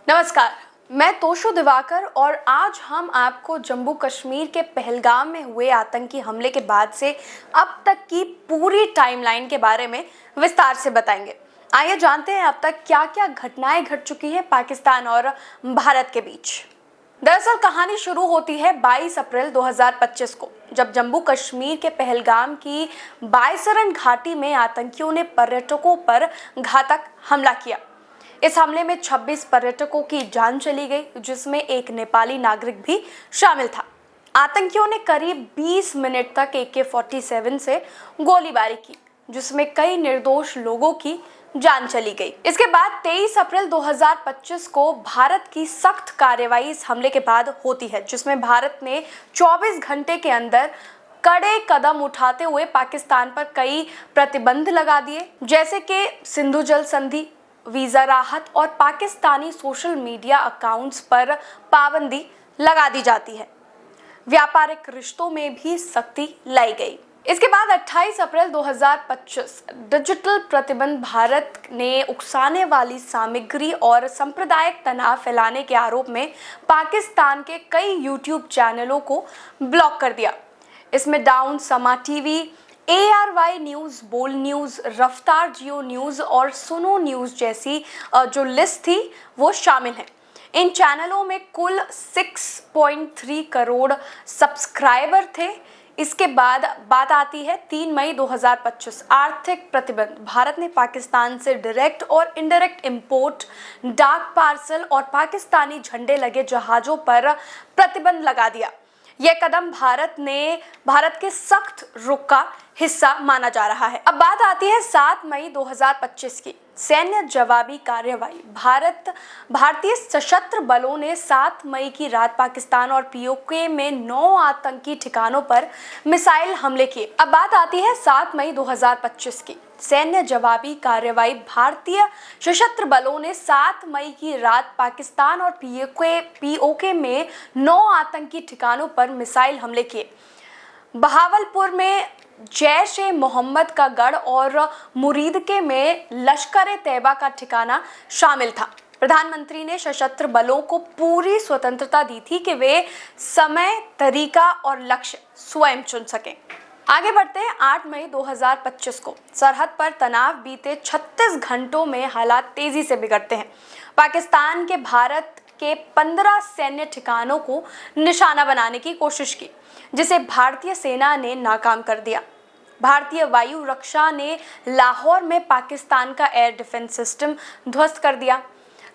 नमस्कार, मैं तोशु दिवाकर और आज हम आपको जम्मू कश्मीर के पहलगाम में हुए आतंकी हमले के बाद से अब तक की पूरी टाइमलाइन के बारे में विस्तार से बताएंगे। आइए जानते हैं अब तक क्या क्या घटनाएं घट चुकी हैं पाकिस्तान और भारत के बीच। दरअसल कहानी शुरू होती है 22 अप्रैल 2025 को, जब जम्मू कश्मीर के पहलगाम की बायसरन घाटी में आतंकियों ने पर्यटकों पर घातक हमला किया। इस हमले में 26 पर्यटकों की जान चली गई, जिसमें एक नेपाली नागरिक भी शामिल था। आतंकियों ने करीब 20 मिनट तक AK-47 से गोलीबारी की, जिसमें कई निर्दोष लोगों की जान चली गई। इसके बाद 23 अप्रैल 2025 को भारत की सख्त कार्रवाई इस हमले के बाद होती है, जिसमें भारत ने 24 घंटे के अंदर कड़े कदम उठाते हुए पाकिस्तान पर कई प्रतिबंध लगा दिए, जैसे कि सिंधु जल संधि, वीजा राहत और पाकिस्तानी सोशल मीडिया अकाउंट्स पर पाबंदी लगा दी जाती है। व्यापारिक रिश्तों में भी सख्ती लाई गई। इसके बाद 28 अप्रैल 2025 डिजिटल प्रतिबंध भारत ने उकसाने वाली सामग्री और सांप्रदायिक तनाव फैलाने के आरोप में पाकिस्तान के कई यूट्यूब चैनलों को ब्लॉक कर दिया। इसमें डाउन समा टीवी, ARY न्यूज़, बोल न्यूज़, रफ्तार जियो न्यूज़ और सुनो न्यूज़ जैसी जो लिस्ट थी वो शामिल है। इन चैनलों में कुल 6.3 करोड़ सब्सक्राइबर थे। इसके बाद बात आती है 3 मई 2025 आर्थिक प्रतिबंध। भारत ने पाकिस्तान से डायरेक्ट और इनडायरेक्ट इंपोर्ट, डाक पार्सल और पाकिस्तानी झंडे लगे जहाज़ों पर प्रतिबंध लगा दिया। यह कदम भारत के सख्त रुख का हिस्सा माना जा रहा है। अब बात आती है 7 मई 2025 की सैन्य जवाबी कार्रवाई। भारतीय सशस्त्र बलों ने 7 मई की रात पाकिस्तान और POK में 9 आतंकी ठिकानों पर मिसाइल हमले किए। अब बात आती है 7 मई 2025 की सैन्य जवाबी कार्रवाई। भारतीय सशस्त्र बलों ने 7 मई की रात पाकिस्तान और POK में 9 आतंकी ठिकानों पर मिसाइल हमले किए। बहावलपुर में जैश-ए-मोहम्मद का गढ़ और मुरीदके में लश्कर-ए-तैयबा का ठिकाना शामिल था। प्रधानमंत्री ने सशस्त्र बलों को पूरी स्वतंत्रता दी थी कि वे समय, तरीका और लक्ष्य स्वयं चुन सकें। आगे बढ़ते हैं 8 मई 2025 को सरहद पर तनाव। बीते 36 घंटों में हालात तेजी से बिगड़ते हैं। पाकिस्तान के भारत के 15 सैन्य ठिकानों को निशाना बनाने की कोशिश की, जिसे भारतीय सेना ने नाकाम कर दिया। भारतीय वायु रक्षा ने लाहौर में पाकिस्तान का एयर डिफेंस सिस्टम ध्वस्त कर दिया।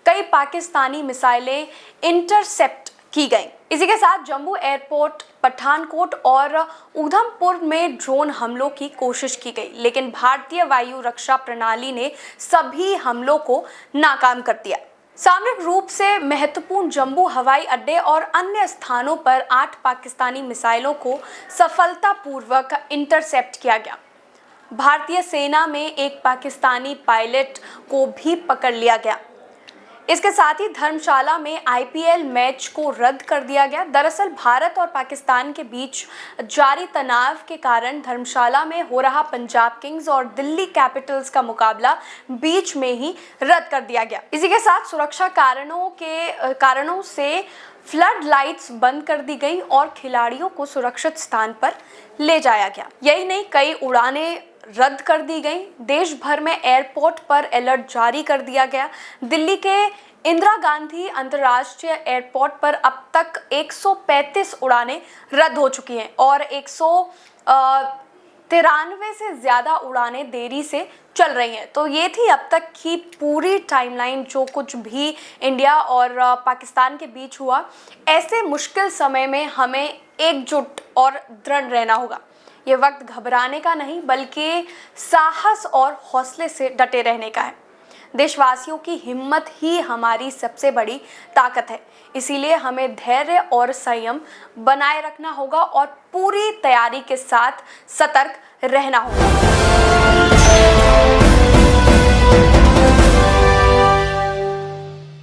कई पाकिस्तानी मिसाइलें इंटरसेप्ट की गई। इसी के साथ जम्मू एयरपोर्ट, पठानकोट और उधमपुर में ड्रोन हमलों की कोशिश की गई, लेकिन भारतीय वायु रक्षा प्रणाली ने सभी हमलों को नाकाम कर दिया। सामरिक रूप से महत्वपूर्ण जम्मू हवाई अड्डे और अन्य स्थानों पर 8 पाकिस्तानी मिसाइलों को सफलतापूर्वक इंटरसेप्ट किया गया। भारतीय सेना में एक पाकिस्तानी पायलट को भी पकड़ लिया गया। इसके साथ ही धर्मशाला में IPL मैच को रद्द कर दिया गया। दरअसल भारत और पाकिस्तान के बीच जारी तनाव के कारण धर्मशाला में हो रहा पंजाब किंग्स और दिल्ली कैपिटल्स का मुकाबला बीच में ही रद्द कर दिया गया। इसी के साथ सुरक्षा कारणों से फ्लड लाइट्स बंद कर दी गई और खिलाड़ियों को सुरक्षित स्थान पर ले जाया गया। यही नहीं, कई उड़ानें रद्द कर दी गई। देश भर में एयरपोर्ट पर अलर्ट जारी कर दिया गया। दिल्ली के इंदिरा गांधी अंतर्राष्ट्रीय एयरपोर्ट पर अब तक 135 उड़ानें रद्द हो चुकी हैं और 193 से ज़्यादा उड़ानें देरी से चल रही हैं। तो ये थी अब तक की पूरी टाइमलाइन, जो कुछ भी इंडिया और पाकिस्तान के बीच हुआ। ऐसे मुश्किल समय में हमें एकजुट और दृढ़ रहना होगा। ये वक्त घबराने का नहीं, बल्कि साहस और हौसले से डटे रहने का है। देशवासियों की हिम्मत ही हमारी सबसे बड़ी ताकत है। इसीलिए हमें धैर्य और संयम बनाए रखना होगा और पूरी तैयारी के साथ सतर्क रहना होगा।